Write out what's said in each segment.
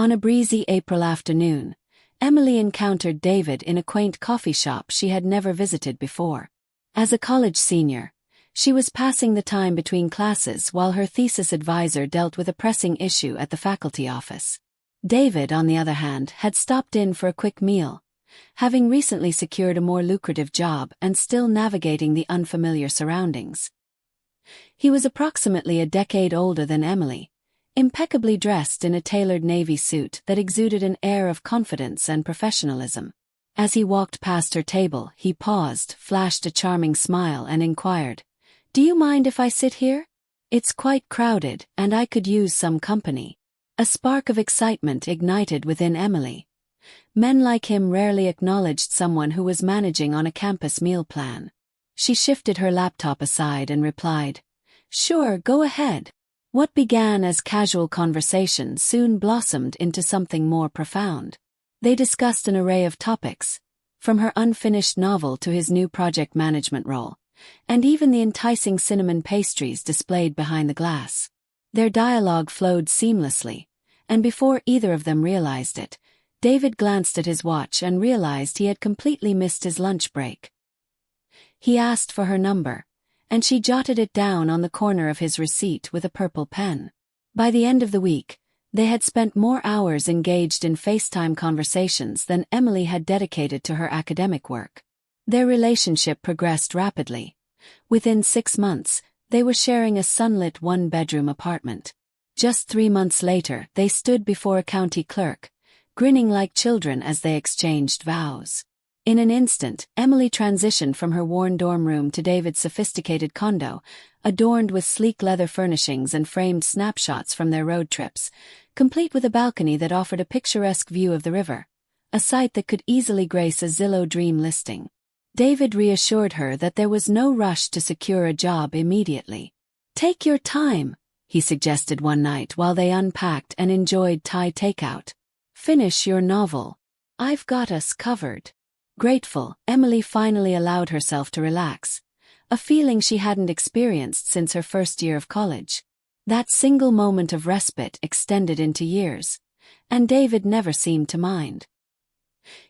On a breezy April afternoon, Emily encountered David in a quaint coffee shop she had never visited before. As a college senior, she was passing the time between classes while her thesis advisor dealt with a pressing issue at the faculty office. David, on the other hand, had stopped in for a quick meal, having recently secured a more lucrative job and still navigating the unfamiliar surroundings. He was approximately a decade older than Emily, impeccably dressed in a tailored navy suit that exuded an air of confidence and professionalism. As he walked past her table, he paused, flashed a charming smile, and inquired, "Do you mind if I sit here? It's quite crowded, and I could use some company." A spark of excitement ignited within Emily. Men like him rarely acknowledged someone who was managing on a campus meal plan. She shifted her laptop aside and replied, "Sure, go ahead." What began as casual conversation soon blossomed into something more profound. They discussed an array of topics, from her unfinished novel to his new project management role, and even the enticing cinnamon pastries displayed behind the glass. Their dialogue flowed seamlessly, and before either of them realized it, David glanced at his watch and realized he had completely missed his lunch break. He asked for her number, and she jotted it down on the corner of his receipt with a purple pen. By the end of the week, they had spent more hours engaged in FaceTime conversations than Emily had dedicated to her academic work. Their relationship progressed rapidly. Within 6 months, they were sharing a sunlit one-bedroom apartment. Just 3 months later, they stood before a county clerk, grinning like children as they exchanged vows. In an instant, Emily transitioned from her worn dorm room to David's sophisticated condo, adorned with sleek leather furnishings and framed snapshots from their road trips, complete with a balcony that offered a picturesque view of the river, a sight that could easily grace a Zillow dream listing. David reassured her that there was no rush to secure a job immediately. "Take your time," he suggested one night while they unpacked and enjoyed Thai takeout. "Finish your novel. I've got us covered." Grateful, Emily finally allowed herself to relax, a feeling she hadn't experienced since her first year of college. That single moment of respite extended into years, and David never seemed to mind.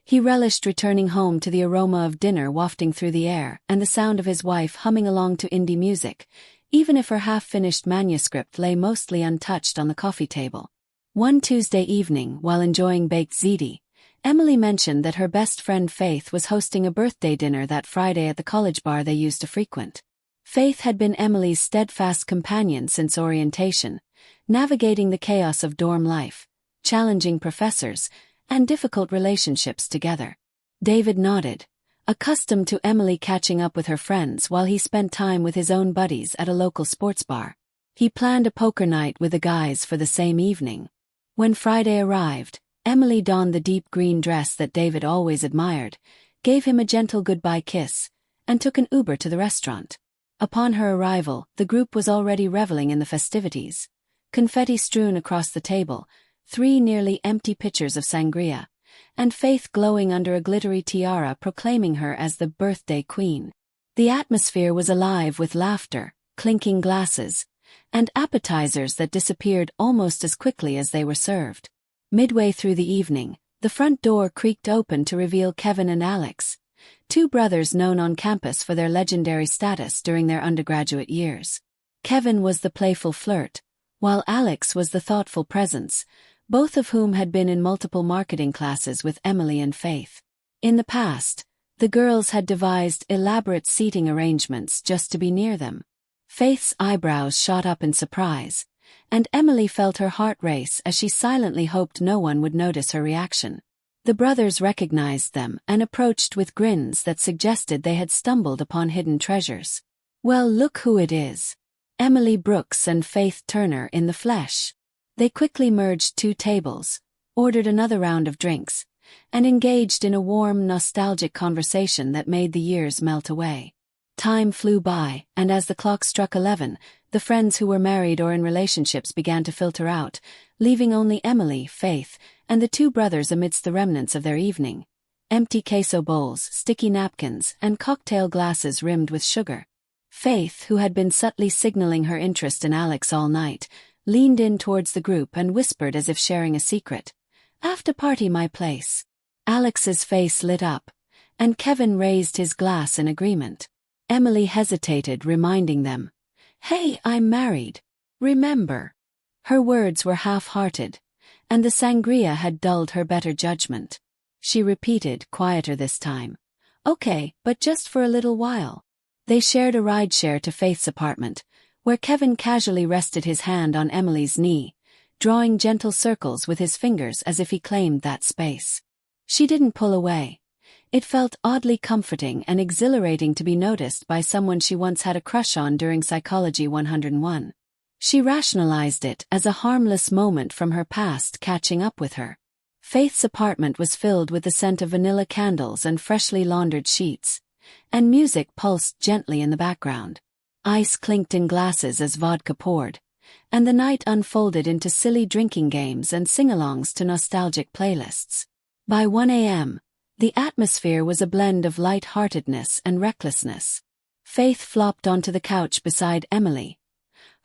He relished returning home to the aroma of dinner wafting through the air and the sound of his wife humming along to indie music, even if her half-finished manuscript lay mostly untouched on the coffee table. One Tuesday evening, while enjoying baked ziti, Emily mentioned that her best friend Faith was hosting a birthday dinner that Friday at the college bar they used to frequent. Faith had been Emily's steadfast companion since orientation, navigating the chaos of dorm life, challenging professors, and difficult relationships together. David nodded, accustomed to Emily catching up with her friends while he spent time with his own buddies at a local sports bar. He planned a poker night with the guys for the same evening. When Friday arrived, Emily donned the deep green dress that David always admired, gave him a gentle goodbye kiss, and took an Uber to the restaurant. Upon her arrival, the group was already reveling in the festivities. Confetti strewn across the table, 3 nearly empty pitchers of sangria, and Faith glowing under a glittery tiara proclaiming her as the birthday queen. The atmosphere was alive with laughter, clinking glasses, and appetizers that disappeared almost as quickly as they were served. Midway through the evening, the front door creaked open to reveal Kevin and Alex, 2 brothers known on campus for their legendary status during their undergraduate years. Kevin was the playful flirt, while Alex was the thoughtful presence, both of whom had been in multiple marketing classes with Emily and Faith. In the past, the girls had devised elaborate seating arrangements just to be near them. Faith's eyebrows shot up in surprise, and Emily felt her heart race as she silently hoped no one would notice her reaction. The brothers recognized them and approached with grins that suggested they had stumbled upon hidden treasures. "Well, look who it is. Emily Brooks and Faith Turner in the flesh." They quickly merged 2 tables, ordered another round of drinks, and engaged in a warm, nostalgic conversation that made the years melt away. Time flew by, and as the clock struck 11, the friends who were married or in relationships began to filter out, leaving only Emily, Faith, and the 2 brothers amidst the remnants of their evening. Empty queso bowls, sticky napkins, and cocktail glasses rimmed with sugar. Faith, who had been subtly signaling her interest in Alex all night, leaned in towards the group and whispered as if sharing a secret, After party my place. Alex's face lit up, and Kevin raised his glass in agreement. Emily hesitated, reminding them, "Hey, I'm married. Remember?" Her words were half-hearted, and the sangria had dulled her better judgment. She repeated, quieter this time, "Okay, but just for a little while." They shared a rideshare to Faith's apartment, where Kevin casually rested his hand on Emily's knee, drawing gentle circles with his fingers as if he claimed that space. She didn't pull away. It felt oddly comforting and exhilarating to be noticed by someone she once had a crush on during Psychology 101. She rationalized it as a harmless moment from her past catching up with her. Faith's apartment was filled with the scent of vanilla candles and freshly laundered sheets, and music pulsed gently in the background. Ice clinked in glasses as vodka poured, and the night unfolded into silly drinking games and sing-alongs to nostalgic playlists. By 1 a.m., the atmosphere was a blend of light-heartedness and recklessness. Faith flopped onto the couch beside Emily,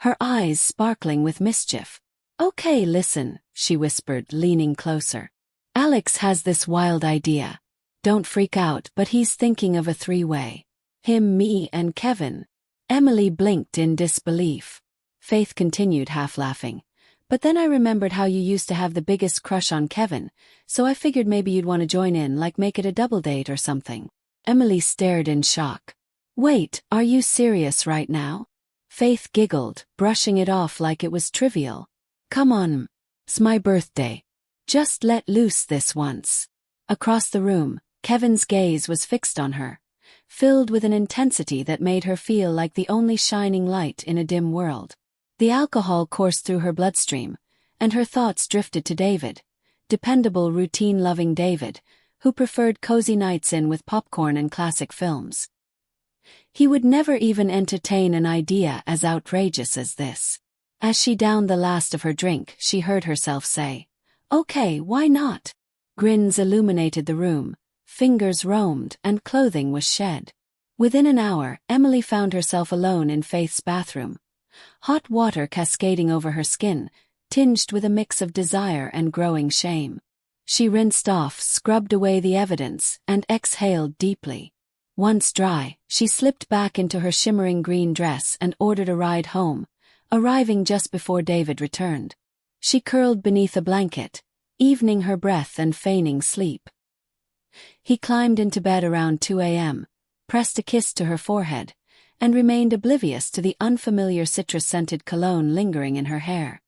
her eyes sparkling with mischief. "Okay, listen," she whispered, leaning closer. "Alex has this wild idea. Don't freak out, but he's thinking of a three-way. Him, me, and Kevin." Emily blinked in disbelief. Faith continued, half laughing. "But then I remembered how you used to have the biggest crush on Kevin, so I figured maybe you'd want to join in, like make it a double date or something." Emily stared in shock. "Wait, are you serious right now?" Faith giggled, brushing it off like it was trivial. "Come on. It's my birthday. Just let loose this once." Across the room, Kevin's gaze was fixed on her, filled with an intensity that made her feel like the only shining light in a dim world. The alcohol coursed through her bloodstream, and her thoughts drifted to David, dependable, routine-loving David, who preferred cozy nights in with popcorn and classic films. He would never even entertain an idea as outrageous as this. As she downed the last of her drink, she heard herself say, "Okay, why not?" Grins illuminated the room, fingers roamed, and clothing was shed. Within an hour, Emily found herself alone in Faith's bathroom, hot water cascading over her skin, tinged with a mix of desire and growing shame. She rinsed off, scrubbed away the evidence, and exhaled deeply. Once dry, she slipped back into her shimmering green dress and ordered a ride home, arriving just before David returned. She curled beneath a blanket, evening her breath and feigning sleep. He climbed into bed around 2 a.m., pressed a kiss to her forehead, and remained oblivious to the unfamiliar citrus-scented cologne lingering in her hair.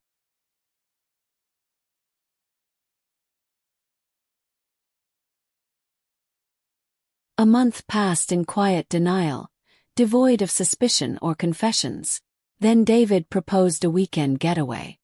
A month passed in quiet denial, devoid of suspicion or confessions. Then David proposed a weekend getaway.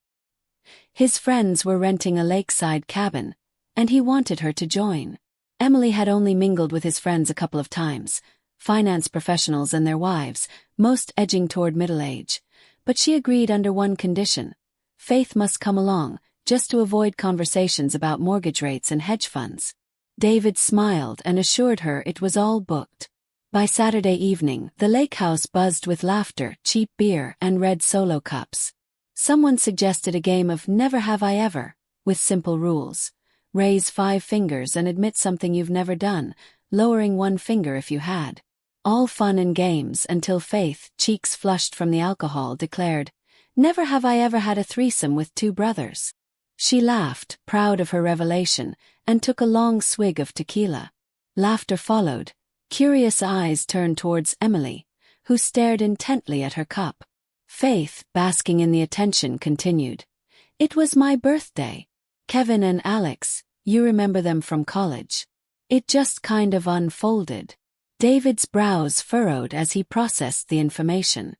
His friends were renting a lakeside cabin, and he wanted her to join. Emily had only mingled with his friends a couple of times, finance professionals and their wives, most edging toward middle age, but she agreed under one condition: Faith must come along, just to avoid conversations about mortgage rates and hedge funds. David smiled and assured her it was all booked. By Saturday evening, the lake house buzzed with laughter, cheap beer, and red Solo cups. Someone suggested a game of Never Have I Ever, with simple rules. Raise 5 fingers and admit something you've never done, lowering 1 finger if you had. All fun and games until Faith, cheeks flushed from the alcohol, declared, "Never have I ever had a threesome with 2 brothers." She laughed, proud of her revelation, and took a long swig of tequila. Laughter followed. Curious eyes turned towards Emily, who stared intently at her cup. Faith, basking in the attention, continued, "It was my birthday. Kevin and Alex, you remember them from college. It just kind of unfolded." David's brows furrowed as he processed the information.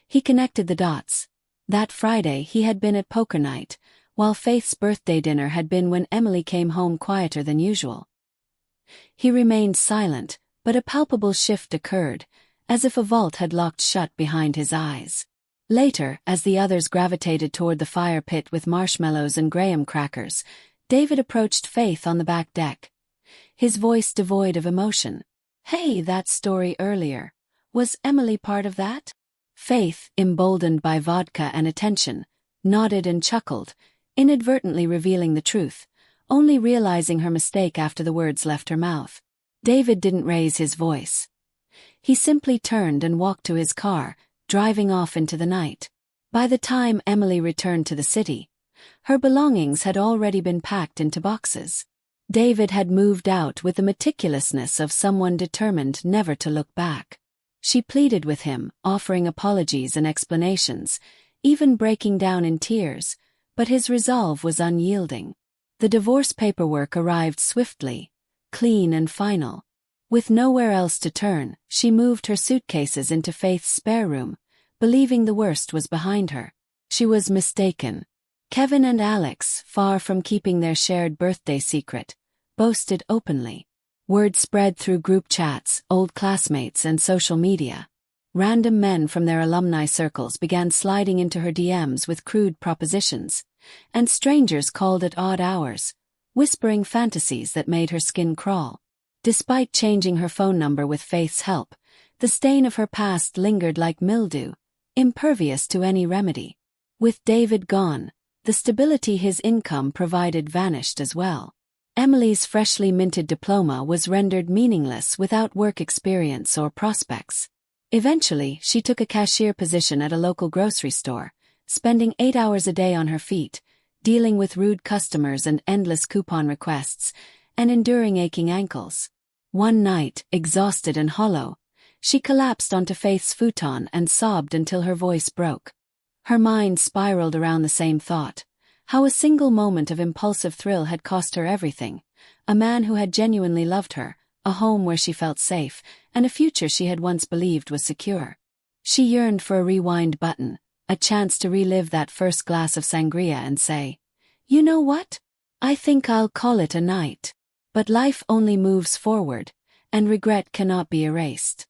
He connected the dots. That Friday he had been at poker night, while Faith's birthday dinner had been when Emily came home quieter than usual. He remained silent, but a palpable shift occurred, as if a vault had locked shut behind his eyes. Later, as the others gravitated toward the fire pit with marshmallows and graham crackers, David approached Faith on the back deck, his voice devoid of emotion. "Hey, that story earlier. Was Emily part of that?" Faith, emboldened by vodka and attention, nodded and chuckled, inadvertently revealing the truth. only realizing her mistake after the words left her mouth. David didn't raise his voice. He simply turned and walked to his car, driving off into the night. By the time Emily returned to the city, her belongings had already been packed into boxes. David had moved out with the meticulousness of someone determined never to look back. She pleaded with him, offering apologies and explanations, even breaking down in tears, but his resolve was unyielding. The divorce paperwork arrived swiftly, clean and final. With nowhere else to turn, she moved her suitcases into Faith's spare room, believing the worst was behind her. She was mistaken. Kevin and Alex, far from keeping their shared birthday secret, boasted openly. Word spread through group chats, old classmates, and social media. Random men from their alumni circles began sliding into her DMs with crude propositions, and strangers called at odd hours, whispering fantasies that made her skin crawl. Despite changing her phone number with Faith's help, the stain of her past lingered like mildew, impervious to any remedy. With David gone, the stability his income provided vanished as well. Emily's freshly minted diploma was rendered meaningless without work experience or prospects. Eventually, she took a cashier position at a local grocery store, spending 8 hours a day on her feet, dealing with rude customers and endless coupon requests, and enduring aching ankles. One night, exhausted and hollow, she collapsed onto Faith's futon and sobbed until her voice broke. Her mind spiraled around the same thought: how a single moment of impulsive thrill had cost her everything, a man who had genuinely loved her, a home where she felt safe, and a future she had once believed was secure. She yearned for a rewind button, a chance to relive that first glass of sangria and say, "You know what? I think I'll call it a night." But life only moves forward, and regret cannot be erased.